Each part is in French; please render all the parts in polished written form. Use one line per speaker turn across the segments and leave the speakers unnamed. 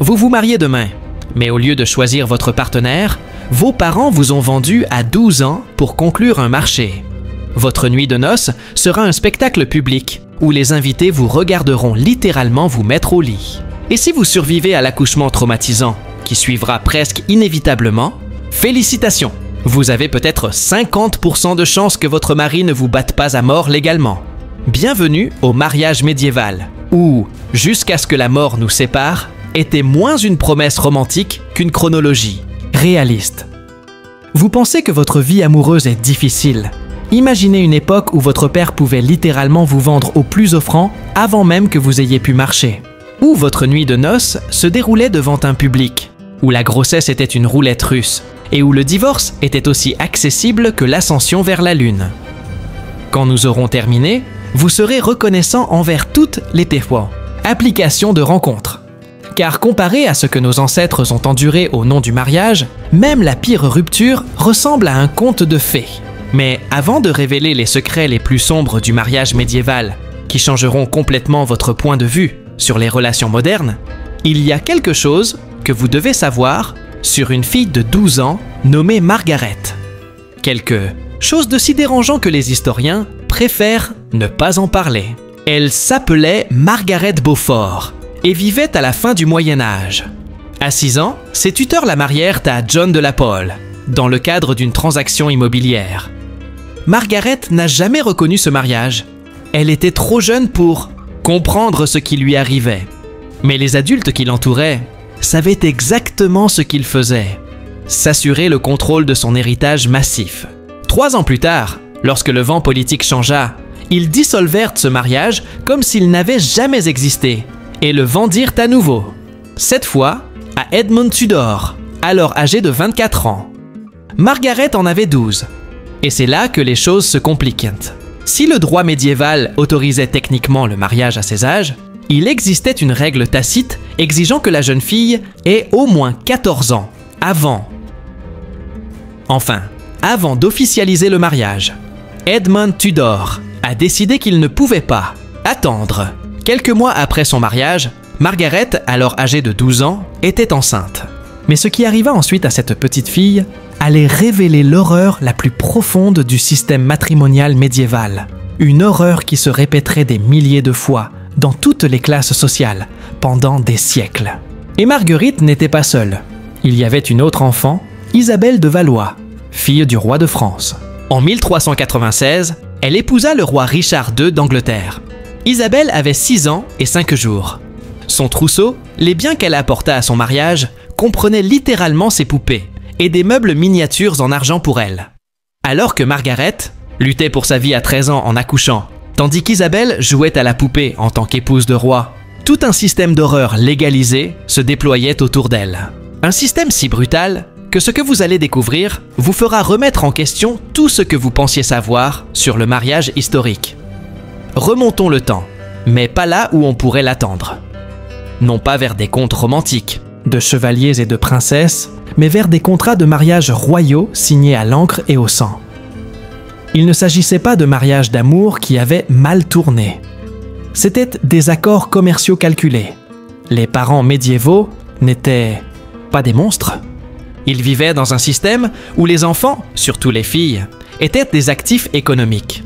Vous vous mariez demain, mais au lieu de choisir votre partenaire, vos parents vous ont vendu à 12 ans pour conclure un marché. Votre nuit de noces sera un spectacle public où les invités vous regarderont littéralement vous mettre au lit. Et si vous survivez à l'accouchement traumatisant, qui suivra presque inévitablement, félicitations! Vous avez peut-être 50% de chances que votre mari ne vous batte pas à mort légalement. Bienvenue au mariage médiéval, où, jusqu'à ce que la mort nous sépare, était moins une promesse romantique qu'une chronologie réaliste. Vous pensez que votre vie amoureuse est difficile? Imaginez une époque où votre père pouvait littéralement vous vendre au plus offrant avant même que vous ayez pu marcher. Où votre nuit de noces se déroulait devant un public, où la grossesse était une roulette russe, et où le divorce était aussi accessible que l'ascension vers la Lune. Quand nous aurons terminé, vous serez reconnaissant envers toutes les TFO, applications de rencontres. Car comparé à ce que nos ancêtres ont enduré au nom du mariage, même la pire rupture ressemble à un conte de fées. Mais avant de révéler les secrets les plus sombres du mariage médiéval, qui changeront complètement votre point de vue sur les relations modernes, il y a quelque chose que vous devez savoir sur une fille de 12 ans nommée Margaret. Quelque chose de si dérangeant que les historiens préfèrent ne pas en parler. Elle s'appelait Margaret Beaufort et vivait à la fin du Moyen Âge. À 6 ans, ses tuteurs la marièrent à John de la Pole, dans le cadre d'une transaction immobilière. Margaret n'a jamais reconnu ce mariage. Elle était trop jeune pour comprendre ce qui lui arrivait. Mais les adultes qui l'entouraient savaient exactement ce qu'ils faisaient: s'assurer le contrôle de son héritage massif. 3 ans plus tard, lorsque le vent politique changea, ils dissolvèrent ce mariage comme s'il n'avait jamais existé et le vendirent à nouveau. Cette fois, à Edmund Tudor, alors âgé de 24 ans. Margaret en avait 12. Et c'est là que les choses se compliquent. Si le droit médiéval autorisait techniquement le mariage à ces âges, il existait une règle tacite exigeant que la jeune fille ait au moins 14 ans, avant d'officialiser le mariage. Edmund Tudor a décidé qu'il ne pouvait pas attendre. Quelques mois après son mariage, Margaret, alors âgée de 12 ans, était enceinte. Mais ce qui arriva ensuite à cette petite fille allait révéler l'horreur la plus profonde du système matrimonial médiéval. Une horreur qui se répéterait des milliers de fois dans toutes les classes sociales pendant des siècles. Et Marguerite n'était pas seule. Il y avait une autre enfant, Isabelle de Valois, fille du roi de France. En 1396, elle épousa le roi Richard II d'Angleterre. Isabelle avait 6 ans et 5 jours. Son trousseau, les biens qu'elle apporta à son mariage, comprenait littéralement ses poupées et des meubles miniatures en argent pour elle. Alors que Margaret luttait pour sa vie à 13 ans en accouchant, tandis qu'Isabelle jouait à la poupée en tant qu'épouse de roi, tout un système d'horreur légalisé se déployait autour d'elle. Un système si brutal que ce que vous allez découvrir vous fera remettre en question tout ce que vous pensiez savoir sur le mariage historique. Remontons le temps, mais pas là où on pourrait l'attendre. Non pas vers des contes romantiques, de chevaliers et de princesses, mais vers des contrats de mariage royaux signés à l'encre et au sang. Il ne s'agissait pas de mariages d'amour qui avaient mal tourné. C'étaient des accords commerciaux calculés. Les parents médiévaux n'étaient pas des monstres. Ils vivaient dans un système où les enfants, surtout les filles, étaient des actifs économiques.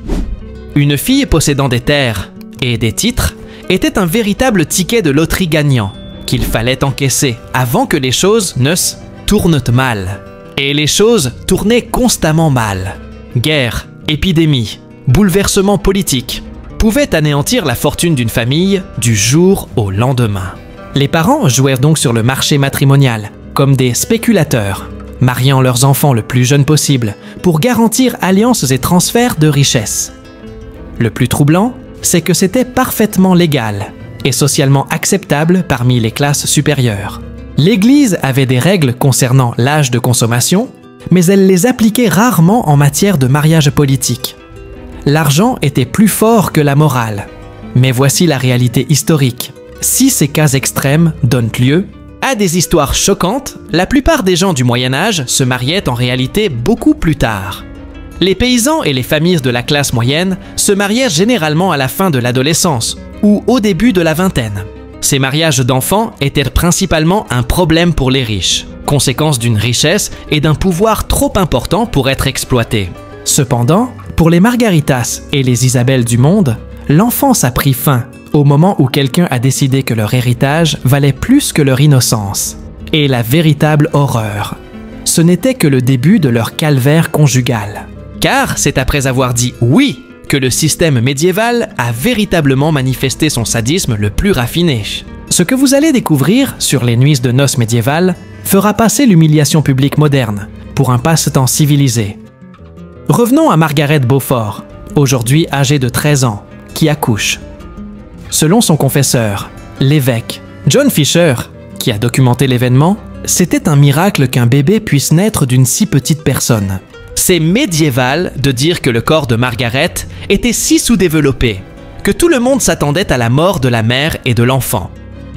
Une fille possédant des terres et des titres était un véritable ticket de loterie gagnant qu'il fallait encaisser avant que les choses ne se tournent mal. Et les choses tournaient constamment mal. Guerre, épidémie, bouleversements politiques pouvaient anéantir la fortune d'une famille du jour au lendemain. Les parents jouèrent donc sur le marché matrimonial comme des spéculateurs, mariant leurs enfants le plus jeune possible pour garantir alliances et transferts de richesses. Le plus troublant, c'est que c'était parfaitement légal et socialement acceptable parmi les classes supérieures. L'Église avait des règles concernant l'âge de consommation, mais elle les appliquait rarement en matière de mariage politique. L'argent était plus fort que la morale. Mais voici la réalité historique. Si ces cas extrêmes donnent lieu à des histoires choquantes, la plupart des gens du Moyen Âge se mariaient en réalité beaucoup plus tard. Les paysans et les familles de la classe moyenne se marièrent généralement à la fin de l'adolescence ou au début de la vingtaine. Ces mariages d'enfants étaient principalement un problème pour les riches, conséquence d'une richesse et d'un pouvoir trop important pour être exploité. Cependant, pour les Margaritas et les Isabelle du monde, l'enfance a pris fin au moment où quelqu'un a décidé que leur héritage valait plus que leur innocence. Et la véritable horreur, ce n'était que le début de leur calvaire conjugal. Car c'est après avoir dit oui que le système médiéval a véritablement manifesté son sadisme le plus raffiné. Ce que vous allez découvrir sur les nuits de noces médiévales fera passer l'humiliation publique moderne pour un passe-temps civilisé. Revenons à Margaret Beaufort, aujourd'hui âgée de 13 ans, qui accouche. Selon son confesseur, l'évêque John Fisher, qui a documenté l'événement, c'était un miracle qu'un bébé puisse naître d'une si petite personne. C'est médiéval de dire que le corps de Margaret était si sous-développé que tout le monde s'attendait à la mort de la mère et de l'enfant.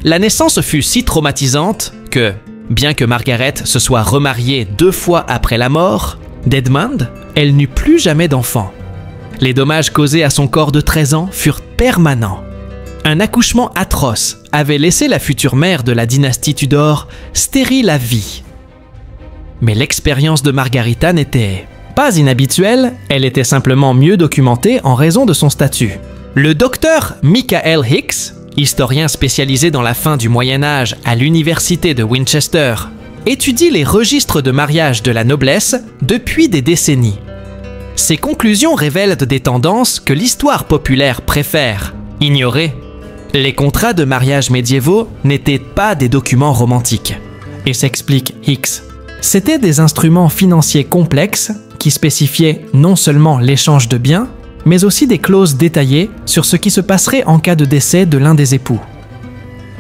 La naissance fut si traumatisante que, bien que Margaret se soit remariée 2 fois après la mort d'Edmund, elle n'eut plus jamais d'enfant. Les dommages causés à son corps de 13 ans furent permanents. Un accouchement atroce avait laissé la future mère de la dynastie Tudor stérile à vie. Mais l'expérience de Margarita n'était pas inhabituelle, elle était simplement mieux documentée en raison de son statut. Le docteur Michael Hicks, historien spécialisé dans la fin du Moyen-Âge à l'université de Winchester, étudie les registres de mariage de la noblesse depuis des décennies. Ses conclusions révèlent des tendances que l'histoire populaire préfère ignorer. Les contrats de mariage médiévaux n'étaient pas des documents romantiques. Et s'explique Hicks. C'étaient des instruments financiers complexes qui spécifiaient non seulement l'échange de biens, mais aussi des clauses détaillées sur ce qui se passerait en cas de décès de l'un des époux.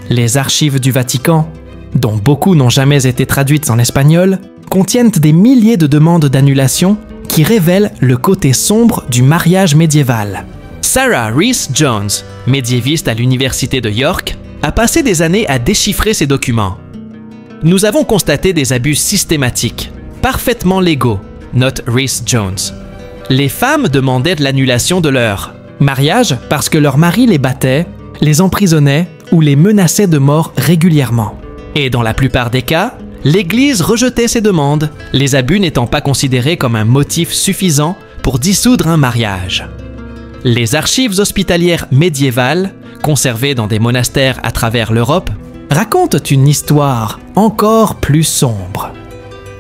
Les archives du Vatican, dont beaucoup n'ont jamais été traduites en espagnol, contiennent des milliers de demandes d'annulation qui révèlent le côté sombre du mariage médiéval. Sarah Rhys Jones, médiéviste à l'université de York, a passé des années à déchiffrer ces documents. Nous avons constaté des abus systématiques, parfaitement légaux, note Rhys Jones. Les femmes demandaient de l'annulation de leur mariage parce que leur mari les battait, les emprisonnait ou les menaçait de mort régulièrement. Et dans la plupart des cas, l'Église rejetait ces demandes, les abus n'étant pas considérés comme un motif suffisant pour dissoudre un mariage. Les archives hospitalières médiévales, conservées dans des monastères à travers l'Europe, racontent une histoire encore plus sombre.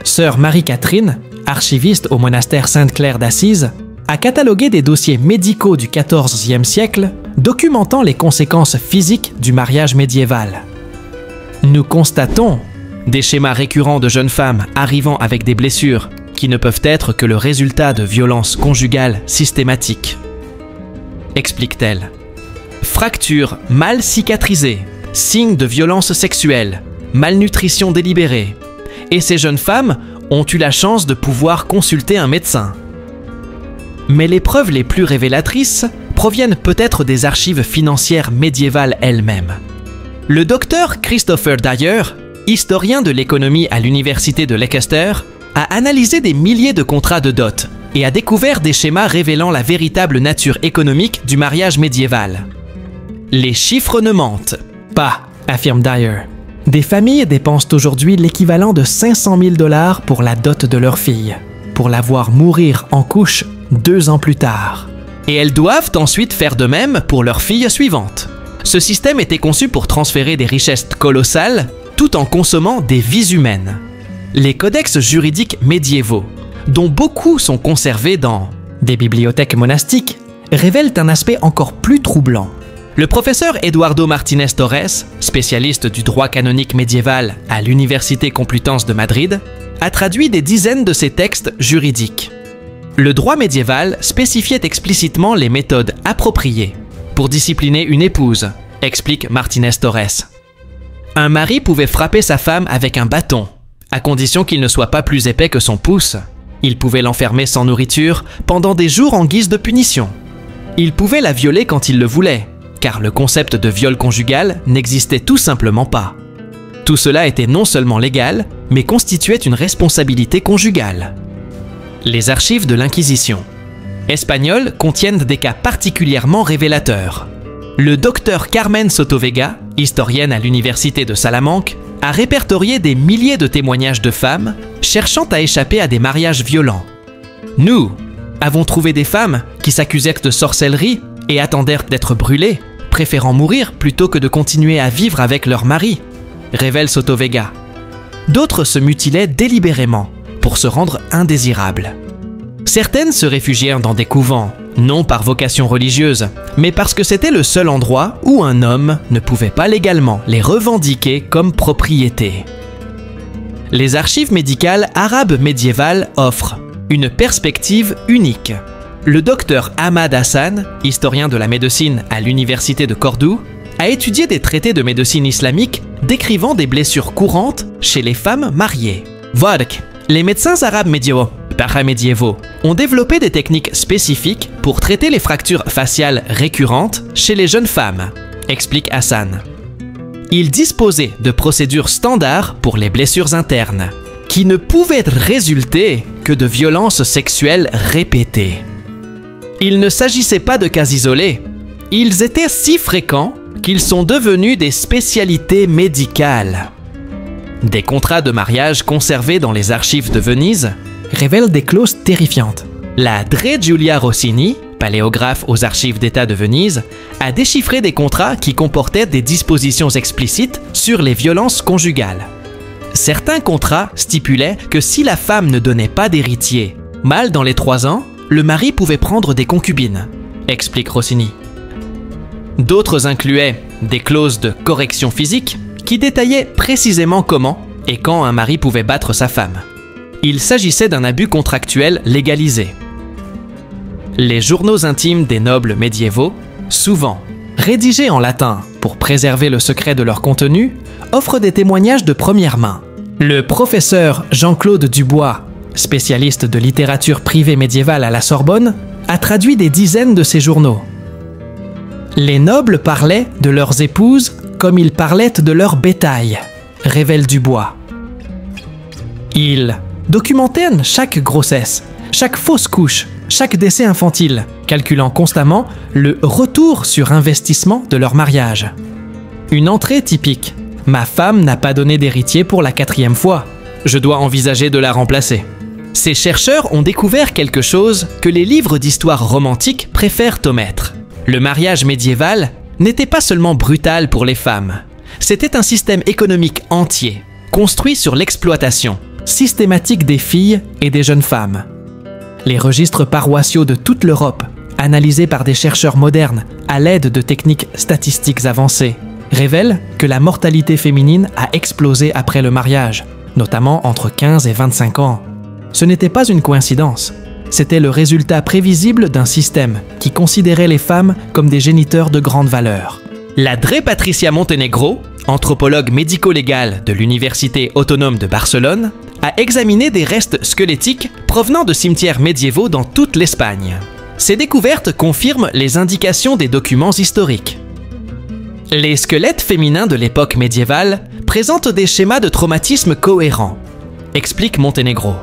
Sœur Marie-Catherine, archiviste au monastère Sainte-Claire d'Assise, a catalogué des dossiers médicaux du XIVe siècle documentant les conséquences physiques du mariage médiéval. Nous constatons des schémas récurrents de jeunes femmes arrivant avec des blessures qui ne peuvent être que le résultat de violences conjugales systématiques. Explique-t-elle. Fractures mal cicatrisées, signes de violence sexuelle, malnutrition délibérée. Et ces jeunes femmes ont eu la chance de pouvoir consulter un médecin. Mais les preuves les plus révélatrices proviennent peut-être des archives financières médiévales elles-mêmes. Le docteur Christopher Dyer, historien de l'économie à l'université de Leicester, a analysé des milliers de contrats de dot et a découvert des schémas révélant la véritable nature économique du mariage médiéval. Les chiffres ne mentent pas, affirme Dyer. Des familles dépensent aujourd'hui l'équivalent de 500 000 $ pour la dot de leur fille, pour la voir mourir en couche 2 ans plus tard. Et elles doivent ensuite faire de même pour leur fille suivante. Ce système était conçu pour transférer des richesses colossales tout en consommant des vies humaines. Les codex juridiques médiévaux, dont beaucoup sont conservés dans des bibliothèques monastiques, révèlent un aspect encore plus troublant. Le professeur Eduardo Martínez Torres, spécialiste du droit canonique médiéval à l'Université Complutense de Madrid, a traduit des dizaines de ces textes juridiques. Le droit médiéval spécifiait explicitement les méthodes appropriées pour discipliner une épouse, explique Martínez Torres. Un mari pouvait frapper sa femme avec un bâton, à condition qu'il ne soit pas plus épais que son pouce. Il pouvait l'enfermer sans nourriture pendant des jours en guise de punition. Il pouvait la violer quand il le voulait, car le concept de viol conjugal n'existait tout simplement pas. Tout cela était non seulement légal, mais constituait une responsabilité conjugale. Les archives de l'Inquisition espagnoles contiennent des cas particulièrement révélateurs. Le docteur Carmen Sotovega historienne à l'université de Salamanque, a répertorié des milliers de témoignages de femmes cherchant à échapper à des mariages violents. Nous avons trouvé des femmes qui s'accusèrent de sorcellerie et attendèrent d'être brûlées, préférant mourir plutôt que de continuer à vivre avec leur mari, révèle Soto Vega. D'autres se mutilaient délibérément pour se rendre indésirables. Certaines se réfugièrent dans des couvents, non par vocation religieuse, mais parce que c'était le seul endroit où un homme ne pouvait pas légalement les revendiquer comme propriété. Les archives médicales arabes médiévales offrent une perspective unique. Le docteur Ahmad Hassan, historien de la médecine à l'université de Cordoue, a étudié des traités de médecine islamique décrivant des blessures courantes chez les femmes mariées. Vodk, les médecins arabes paramédiévaux ont développé des techniques spécifiques pour traiter les fractures faciales récurrentes chez les jeunes femmes, explique Hassan. Ils disposaient de procédures standards pour les blessures internes, qui ne pouvaient résulter que de violences sexuelles répétées. Il ne s'agissait pas de cas isolés, ils étaient si fréquents qu'ils sont devenus des spécialités médicales. Des contrats de mariage conservés dans les archives de Venise révèlent des clauses terrifiantes. La Dre Giulia Rossini, paléographe aux archives d'État de Venise, a déchiffré des contrats qui comportaient des dispositions explicites sur les violences conjugales. Certains contrats stipulaient que si la femme ne donnait pas d'héritier, mâle dans les 3 ans, le mari pouvait prendre des concubines, explique Rossini. D'autres incluaient des clauses de correction physique qui détaillaient précisément comment et quand un mari pouvait battre sa femme. Il s'agissait d'un abus contractuel légalisé. Les journaux intimes des nobles médiévaux, souvent rédigés en latin pour préserver le secret de leur contenu, offrent des témoignages de première main. Le professeur Jean-Claude Dubois, spécialiste de littérature privée médiévale à la Sorbonne, a traduit des dizaines de ces journaux. Les nobles parlaient de leurs épouses comme ils parlaient de leur bétail, révèle Dubois. Ils documentaient chaque grossesse, chaque fausse couche, chaque décès infantile, calculant constamment le retour sur investissement de leur mariage. Une entrée typique. Ma femme n'a pas donné d'héritier pour la 4e fois. Je dois envisager de la remplacer. Ces chercheurs ont découvert quelque chose que les livres d'histoire romantique préfèrent omettre. Le mariage médiéval n'était pas seulement brutal pour les femmes. C'était un système économique entier, construit sur l'exploitation systématique des filles et des jeunes femmes. Les registres paroissiaux de toute l'Europe, analysés par des chercheurs modernes à l'aide de techniques statistiques avancées, révèlent que la mortalité féminine a explosé après le mariage, notamment entre 15 et 25 ans. Ce n'était pas une coïncidence. C'était le résultat prévisible d'un système qui considérait les femmes comme des géniteurs de grande valeur. La Dre Patricia Montenegro, anthropologue médico-légale de l'Université autonome de Barcelone, a examiné des restes squelettiques provenant de cimetières médiévaux dans toute l'Espagne. Ces découvertes confirment les indications des documents historiques. Les squelettes féminins de l'époque médiévale présentent des schémas de traumatisme cohérents, explique Montenegro.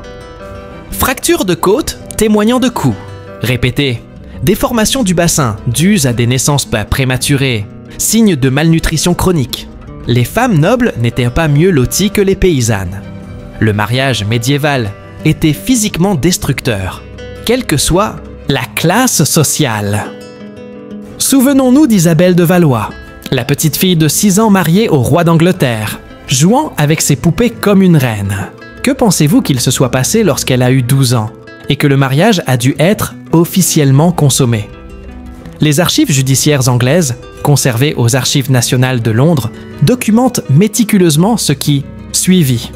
Fractures de côte témoignant de coups répétés, déformation du bassin dues à des naissances prématurées, signes de malnutrition chronique. Les femmes nobles n'étaient pas mieux loties que les paysannes. Le mariage médiéval était physiquement destructeur, quelle que soit la classe sociale. Souvenons-nous d'Isabelle de Valois, la petite fille de 6 ans mariée au roi d'Angleterre, jouant avec ses poupées comme une reine. Que pensez-vous qu'il se soit passé lorsqu'elle a eu 12 ans et que le mariage a dû être officiellement consommé? Les archives judiciaires anglaises, conservées aux Archives nationales de Londres, documentent méticuleusement ce qui suivit.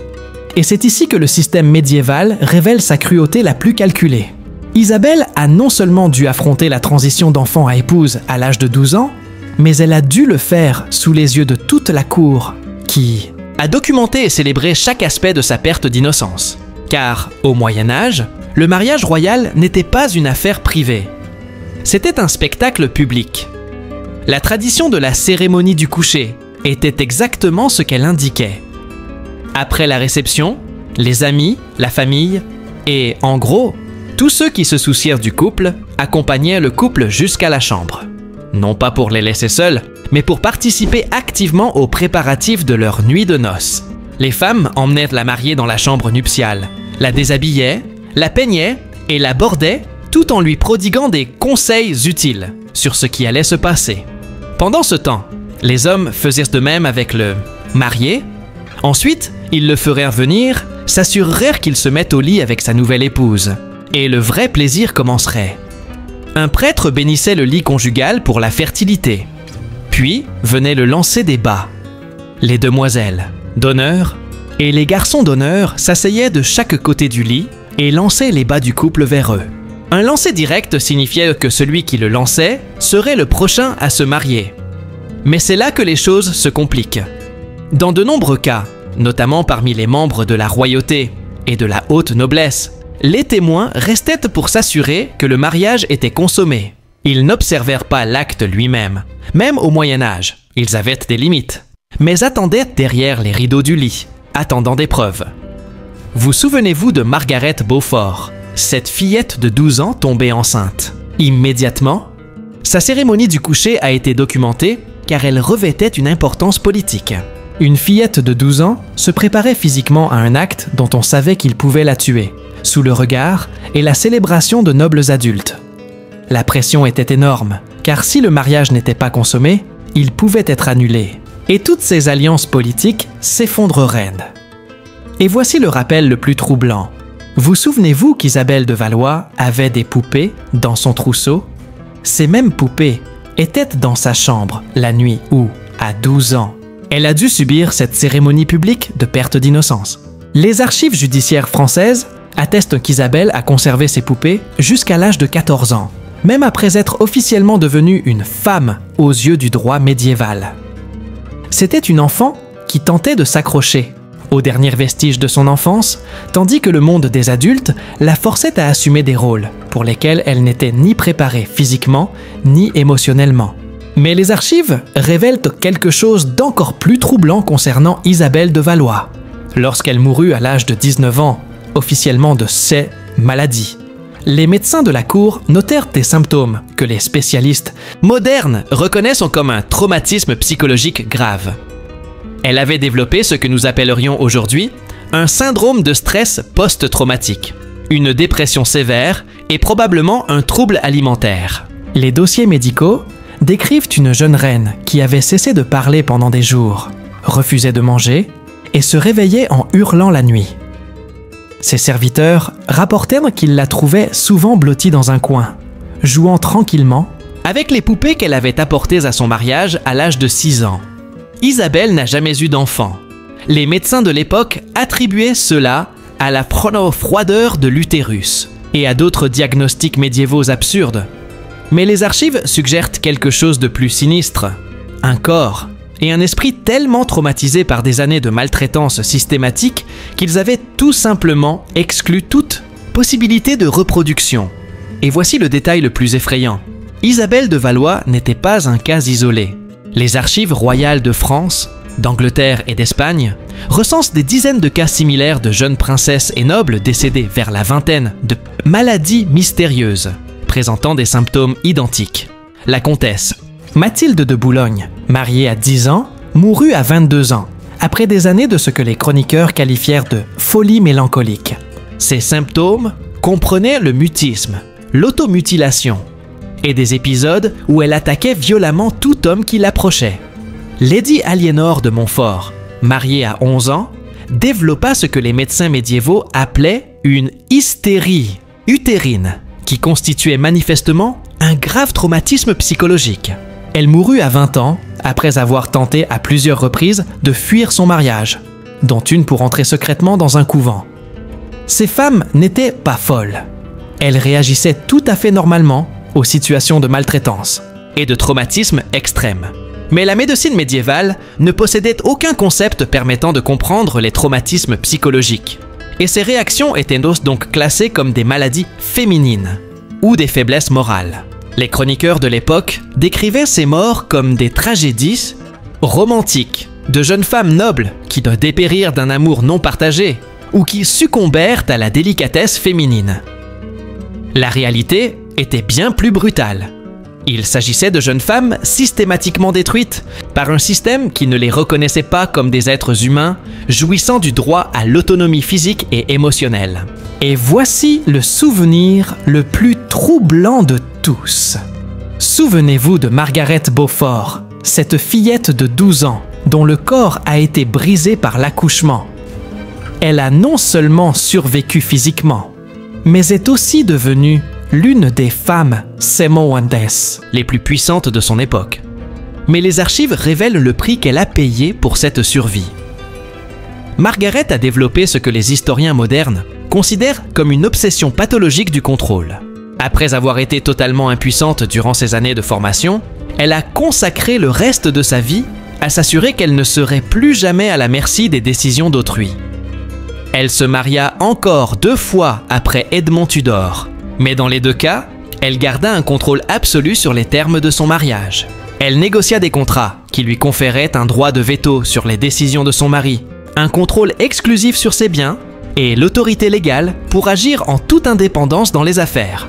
Et c'est ici que le système médiéval révèle sa cruauté la plus calculée. Isabelle a non seulement dû affronter la transition d'enfant à épouse à l'âge de 12 ans, mais elle a dû le faire sous les yeux de toute la cour, qui a documenté et célébré chaque aspect de sa perte d'innocence. Car, au Moyen-Âge, le mariage royal n'était pas une affaire privée. C'était un spectacle public. La tradition de la cérémonie du coucher était exactement ce qu'elle indiquait. Après la réception, les amis, la famille et, en gros, tous ceux qui se soucièrent du couple accompagnaient le couple jusqu'à la chambre. Non pas pour les laisser seuls, mais pour participer activement aux préparatifs de leur nuit de noces. Les femmes emmenaient la mariée dans la chambre nuptiale, la déshabillaient, la peignaient et la bordaient, tout en lui prodiguant des conseils utiles sur ce qui allait se passer. Pendant ce temps, les hommes faisaient de même avec le marié. Ensuite, ils le feraient revenir, s'assurèrent qu'il se mette au lit avec sa nouvelle épouse, et le vrai plaisir commencerait. Un prêtre bénissait le lit conjugal pour la fertilité. Puis venait le lancer des bas. Les demoiselles d'honneur et les garçons d'honneur s'asseyaient de chaque côté du lit et lançaient les bas du couple vers eux. Un lancer direct signifiait que celui qui le lançait serait le prochain à se marier. Mais c'est là que les choses se compliquent. Dans de nombreux cas, notamment parmi les membres de la royauté et de la haute noblesse, les témoins restaient pour s'assurer que le mariage était consommé. Ils n'observèrent pas l'acte lui-même. Même au Moyen Âge, ils avaient des limites, mais attendaient derrière les rideaux du lit, attendant des preuves. Vous souvenez-vous de Margaret Beaufort, cette fillette de 12 ans tombée enceinte? Immédiatement, sa cérémonie du coucher a été documentée car elle revêtait une importance politique. Une fillette de 12 ans se préparait physiquement à un acte dont on savait qu'il pouvait la tuer, sous le regard et la célébration de nobles adultes. La pression était énorme, car si le mariage n'était pas consommé, il pouvait être annulé, et toutes ces alliances politiques s'effondreraient. Et voici le rappel le plus troublant. Vous souvenez-vous qu'Isabelle de Valois avait des poupées dans son trousseau? Ces mêmes poupées étaient dans sa chambre la nuit où, à 12 ans, elle a dû subir cette cérémonie publique de perte d'innocence. Les archives judiciaires françaises attestent qu'Isabelle a conservé ses poupées jusqu'à l'âge de 14 ans, même après être officiellement devenue une femme aux yeux du droit médiéval. C'était une enfant qui tentait de s'accrocher aux derniers vestiges de son enfance, tandis que le monde des adultes la forçait à assumer des rôles pour lesquels elle n'était ni préparée physiquement ni émotionnellement. Mais les archives révèlent quelque chose d'encore plus troublant concernant Isabelle de Valois. Lorsqu'elle mourut à l'âge de 19 ans, officiellement de ses maladies, les médecins de la cour notèrent des symptômes que les spécialistes modernes reconnaissent comme un traumatisme psychologique grave. Elle avait développé ce que nous appellerions aujourd'hui un syndrome de stress post-traumatique, une dépression sévère et probablement un trouble alimentaire. Les dossiers médicaux décrivent une jeune reine qui avait cessé de parler pendant des jours, refusait de manger et se réveillait en hurlant la nuit. Ses serviteurs rapportèrent qu'ils la trouvaient souvent blottie dans un coin, jouant tranquillement avec les poupées qu'elle avait apportées à son mariage à l'âge de 6 ans. Isabelle n'a jamais eu d'enfant. Les médecins de l'époque attribuaient cela à la froideur de l'utérus et à d'autres diagnostics médiévaux absurdes. Mais les archives suggèrent quelque chose de plus sinistre. Un corps et un esprit tellement traumatisés par des années de maltraitance systématique qu'ils avaient tout simplement exclu toute possibilité de reproduction. Et voici le détail le plus effrayant. Isabelle de Valois n'était pas un cas isolé. Les archives royales de France, d'Angleterre et d'Espagne recensent des dizaines de cas similaires de jeunes princesses et nobles décédés vers la vingtaine de maladies mystérieuses, présentant des symptômes identiques. La comtesse Mathilde de Boulogne, mariée à 10 ans, mourut à 22 ans, après des années de ce que les chroniqueurs qualifièrent de folie mélancolique. Ces symptômes comprenaient le mutisme, l'automutilation et des épisodes où elle attaquait violemment tout homme qui l'approchait. Lady Aliénor de Montfort, mariée à 11 ans, développa ce que les médecins médiévaux appelaient une hystérie utérine, qui constituait manifestement un grave traumatisme psychologique. Elle mourut à 20 ans, après avoir tenté à plusieurs reprises de fuir son mariage, dont une pour entrer secrètement dans un couvent. Ces femmes n'étaient pas folles. Elles réagissaient tout à fait normalement aux situations de maltraitance et de traumatisme extrême. Mais la médecine médiévale ne possédait aucun concept permettant de comprendre les traumatismes psychologiques. Et ces réactions étaient donc classées comme des maladies féminines ou des faiblesses morales. Les chroniqueurs de l'époque décrivaient ces morts comme des tragédies romantiques, de jeunes femmes nobles qui doivent dépérir d'un amour non partagé ou qui succombèrent à la délicatesse féminine. La réalité était bien plus brutale. Il s'agissait de jeunes femmes systématiquement détruites par un système qui ne les reconnaissait pas comme des êtres humains, jouissant du droit à l'autonomie physique et émotionnelle. Et voici le souvenir le plus troublant de tous. Souvenez-vous de Margaret Beaufort, cette fillette de 12 ans dont le corps a été brisé par l'accouchement. Elle a non seulement survécu physiquement, mais est aussi devenue l'une des femmes samoandes les plus puissantes de son époque. Mais les archives révèlent le prix qu'elle a payé pour cette survie. Margaret a développé ce que les historiens modernes considèrent comme une obsession pathologique du contrôle. Après avoir été totalement impuissante durant ses années de formation, elle a consacré le reste de sa vie à s'assurer qu'elle ne serait plus jamais à la merci des décisions d'autrui. Elle se maria encore 2 fois après Edmond Tudor, mais dans les 2 cas, elle garda un contrôle absolu sur les termes de son mariage. Elle négocia des contrats qui lui conféraient un droit de veto sur les décisions de son mari, un contrôle exclusif sur ses biens et l'autorité légale pour agir en toute indépendance dans les affaires.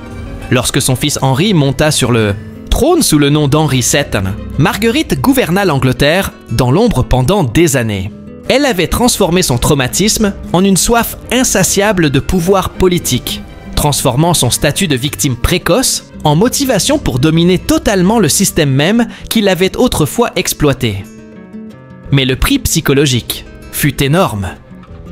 Lorsque son fils Henri monta sur le trône sous le nom d'Henri VII, Marguerite gouverna l'Angleterre dans l'ombre pendant des années. Elle avait transformé son traumatisme en une soif insatiable de pouvoir politique, transformant son statut de victime précoce en motivation pour dominer totalement le système même qui l'avait autrefois exploité. Mais le prix psychologique fut énorme.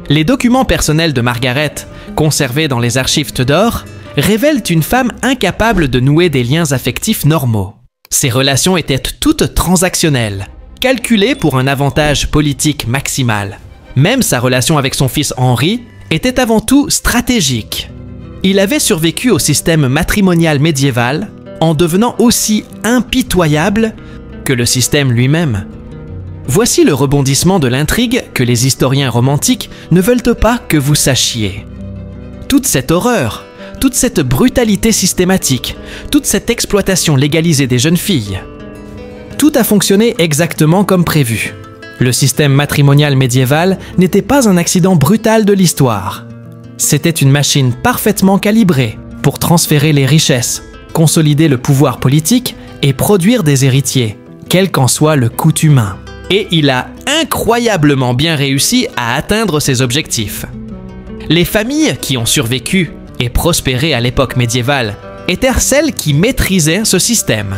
Les documents personnels de Margaret, conservés dans les archives Tudor, révèlent une femme incapable de nouer des liens affectifs normaux. Ses relations étaient toutes transactionnelles, calculées pour un avantage politique maximal. Même sa relation avec son fils Henri était avant tout stratégique. Il avait survécu au système matrimonial médiéval en devenant aussi impitoyable que le système lui-même. Voici le rebondissement de l'intrigue que les historiens romantiques ne veulent pas que vous sachiez. Toute cette horreur, toute cette brutalité systématique, toute cette exploitation légalisée des jeunes filles, tout a fonctionné exactement comme prévu. Le système matrimonial médiéval n'était pas un accident brutal de l'histoire. C'était une machine parfaitement calibrée pour transférer les richesses, consolider le pouvoir politique et produire des héritiers, quel qu'en soit le coût humain. Et il a incroyablement bien réussi à atteindre ses objectifs. Les familles qui ont survécu et prospéré à l'époque médiévale étaient celles qui maîtrisaient ce système.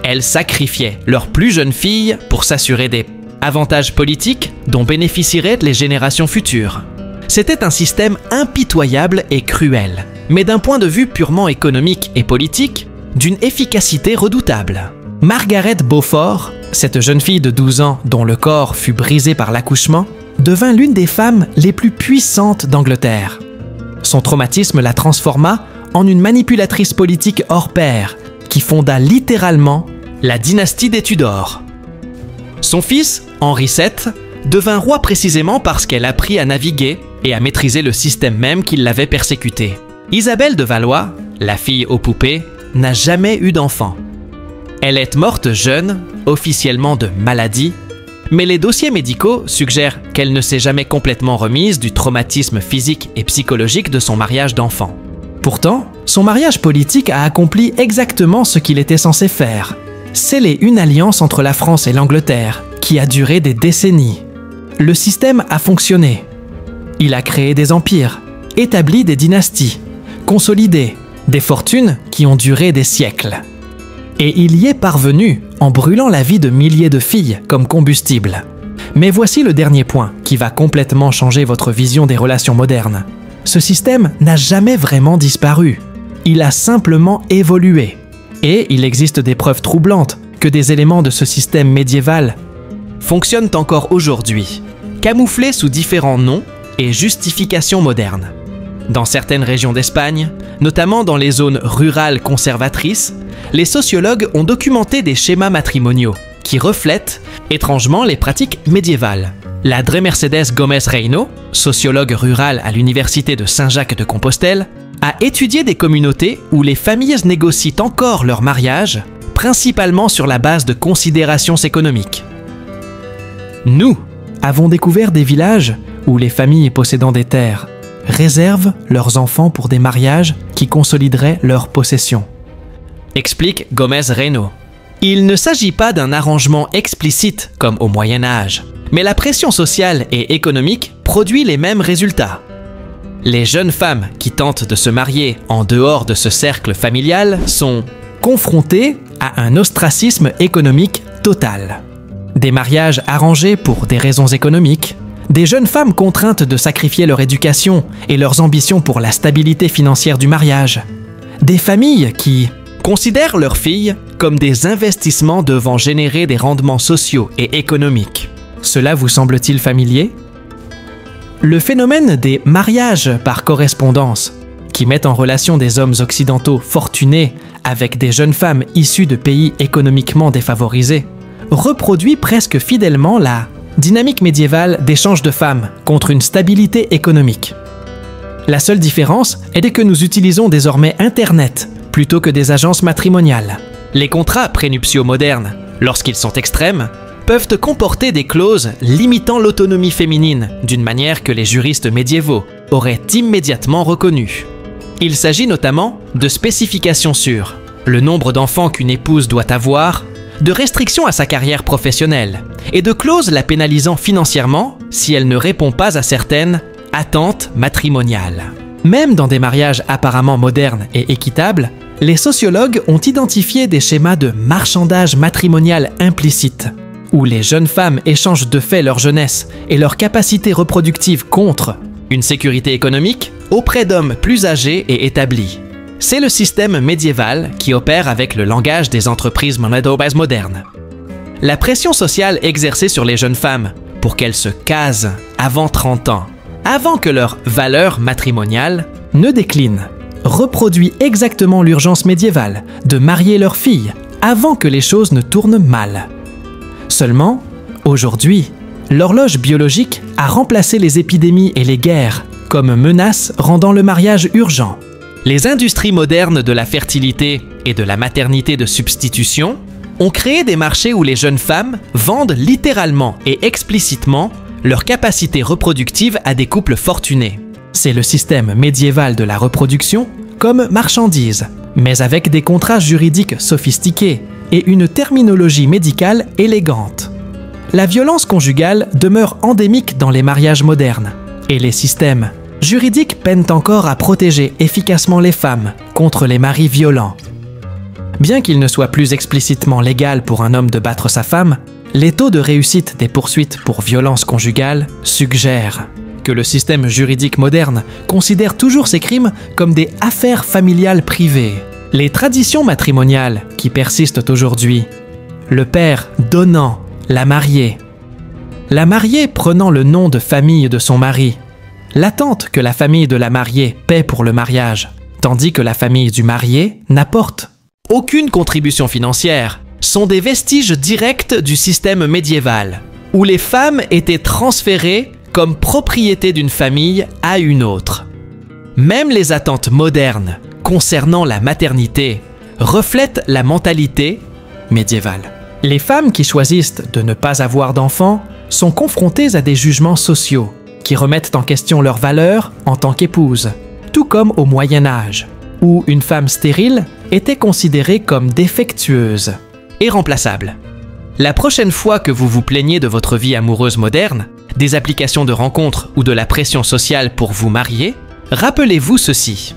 Elles sacrifiaient leurs plus jeunes filles pour s'assurer des avantages politiques dont bénéficieraient les générations futures. C'était un système impitoyable et cruel, mais d'un point de vue purement économique et politique, d'une efficacité redoutable. Margaret Beaufort, cette jeune fille de 12 ans dont le corps fut brisé par l'accouchement, devint l'une des femmes les plus puissantes d'Angleterre. Son traumatisme la transforma en une manipulatrice politique hors pair qui fonda littéralement la dynastie des Tudors. Son fils, Henri VII, devint roi précisément parce qu'elle apprit à naviguer et à maîtriser le système même qui l'avait persécuté. Isabelle de Valois, la fille aux poupées, n'a jamais eu d'enfant. Elle est morte jeune, officiellement de maladie, mais les dossiers médicaux suggèrent qu'elle ne s'est jamais complètement remise du traumatisme physique et psychologique de son mariage d'enfant. Pourtant, son mariage politique a accompli exactement ce qu'il était censé faire, sceller une alliance entre la France et l'Angleterre, qui a duré des décennies. Le système a fonctionné. Il a créé des empires, établi des dynasties, consolidé des fortunes qui ont duré des siècles. Et il y est parvenu en brûlant la vie de milliers de filles comme combustible. Mais voici le dernier point qui va complètement changer votre vision des relations modernes. Ce système n'a jamais vraiment disparu. Il a simplement évolué. Et il existe des preuves troublantes que des éléments de ce système médiéval fonctionnent encore aujourd'hui, camouflés sous différents noms et justifications modernes. Dans certaines régions d'Espagne, notamment dans les zones rurales conservatrices, les sociologues ont documenté des schémas matrimoniaux qui reflètent étrangement les pratiques médiévales. La Dre Mercedes Gómez Reino, sociologue rurale à l'université de Saint-Jacques-de-Compostelle, a étudié des communautés où les familles négocient encore leur mariage, principalement sur la base de considérations économiques. Nous avons découvert des villages où les familles possédant des terres réservent leurs enfants pour des mariages qui consolideraient leur possession. explique Gomez Reynaud. Il ne s'agit pas d'un arrangement explicite comme au Moyen Âge, mais la pression sociale et économique produit les mêmes résultats. Les jeunes femmes qui tentent de se marier en dehors de ce cercle familial sont confrontées à un ostracisme économique total. Des mariages arrangés pour des raisons économiques, des jeunes femmes contraintes de sacrifier leur éducation et leurs ambitions pour la stabilité financière du mariage, des familles qui considèrent leurs filles comme des investissements devant générer des rendements sociaux et économiques. Cela vous semble-t-il familier? Le phénomène des mariages par correspondance, qui mettent en relation des hommes occidentaux fortunés avec des jeunes femmes issues de pays économiquement défavorisés, reproduit presque fidèlement la dynamique médiévale d'échange de femmes contre une stabilité économique. La seule différence est que nous utilisons désormais Internet plutôt que des agences matrimoniales. Les contrats prénuptiaux modernes, lorsqu'ils sont extrêmes, peuvent comporter des clauses limitant l'autonomie féminine d'une manière que les juristes médiévaux auraient immédiatement reconnue. Il s'agit notamment de spécifications sur le nombre d'enfants qu'une épouse doit avoir, de restrictions à sa carrière professionnelle et de clauses la pénalisant financièrement si elle ne répond pas à certaines attentes matrimoniales. Même dans des mariages apparemment modernes et équitables, les sociologues ont identifié des schémas de marchandage matrimonial implicite, où les jeunes femmes échangent de fait leur jeunesse et leur capacité reproductive contre une sécurité économique auprès d'hommes plus âgés et établis. C'est le système médiéval qui opère avec le langage des entreprises modernes. La pression sociale exercée sur les jeunes femmes pour qu'elles se casent avant 30 ans, avant que leur valeur matrimoniale ne décline, reproduit exactement l'urgence médiévale de marier leurs filles avant que les choses ne tournent mal. Seulement, aujourd'hui, l'horloge biologique a remplacé les épidémies et les guerres comme menaces rendant le mariage urgent. Les industries modernes de la fertilité et de la maternité de substitution ont créé des marchés où les jeunes femmes vendent littéralement et explicitement leur capacité reproductive à des couples fortunés. C'est le système médiéval de la reproduction comme marchandise, mais avec des contrats juridiques sophistiqués et une terminologie médicale élégante. La violence conjugale demeure endémique dans les mariages modernes, et les systèmes juridiques peinent encore à protéger efficacement les femmes contre les maris violents. Bien qu'il ne soit plus explicitement légal pour un homme de battre sa femme, les taux de réussite des poursuites pour violence conjugale suggèrent que le système juridique moderne considère toujours ces crimes comme des affaires familiales privées. Les traditions matrimoniales qui persistent aujourd'hui, le père donnant la mariée prenant le nom de famille de son mari, l'attente que la famille de la mariée paie pour le mariage, tandis que la famille du marié n'apporte aucune contribution financière, sont des vestiges directs du système médiéval, où les femmes étaient transférées comme propriété d'une famille à une autre. Même les attentes modernes concernant la maternité reflètent la mentalité médiévale. Les femmes qui choisissent de ne pas avoir d'enfants sont confrontées à des jugements sociaux qui remettent en question leur valeur en tant qu'épouse, tout comme au Moyen Âge, où une femme stérile était considérée comme défectueuse et remplaçable. La prochaine fois que vous vous plaignez de votre vie amoureuse moderne, des applications de rencontres ou de la pression sociale pour vous marier, rappelez-vous ceci.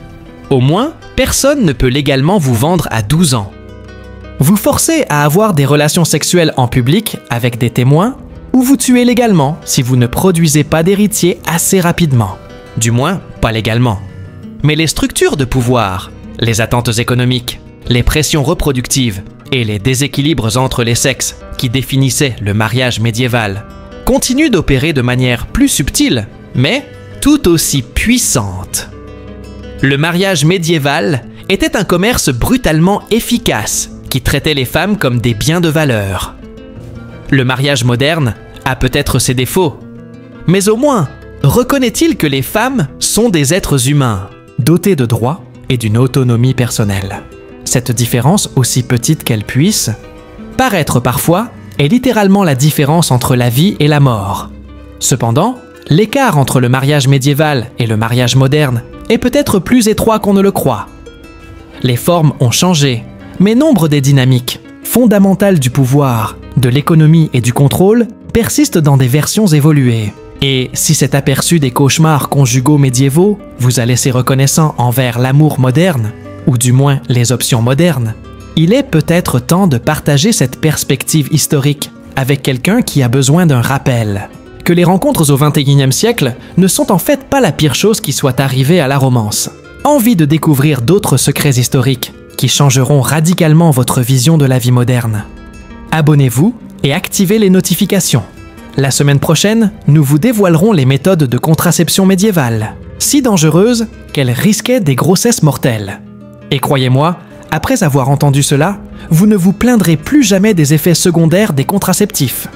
Au moins, personne ne peut légalement vous vendre à 12 ans. Vous forcez à avoir des relations sexuelles en public avec des témoins ou vous tuez légalement si vous ne produisez pas d'héritier assez rapidement. Du moins, pas légalement. Mais les structures de pouvoir, les attentes économiques, les pressions reproductives et les déséquilibres entre les sexes qui définissaient le mariage médiéval continuent d'opérer de manière plus subtile, mais tout aussi puissante. Le mariage médiéval était un commerce brutalement efficace qui traitait les femmes comme des biens de valeur. Le mariage moderne a peut-être ses défauts, mais au moins reconnaît-il que les femmes sont des êtres humains, dotés de droits et d'une autonomie personnelle. Cette différence, aussi petite qu'elle puisse paraître parfois, est littéralement la différence entre la vie et la mort. Cependant, l'écart entre le mariage médiéval et le mariage moderne est peut-être plus étroit qu'on ne le croit. Les formes ont changé, Mais nombre des dynamiques, fondamentales du pouvoir, de l'économie et du contrôle, persistent dans des versions évoluées. Et si cet aperçu des cauchemars conjugaux médiévaux vous a laissé reconnaissant envers l'amour moderne, ou du moins les options modernes, il est peut-être temps de partager cette perspective historique avec quelqu'un qui a besoin d'un rappel. Que les rencontres au XXIe siècle ne sont en fait pas la pire chose qui soit arrivée à la romance. Envie de découvrir d'autres secrets historiques qui changeront radicalement votre vision de la vie moderne. Abonnez-vous et activez les notifications. La semaine prochaine, nous vous dévoilerons les méthodes de contraception médiévale, si dangereuses qu'elles risquaient des grossesses mortelles. Et croyez-moi, après avoir entendu cela, vous ne vous plaindrez plus jamais des effets secondaires des contraceptifs.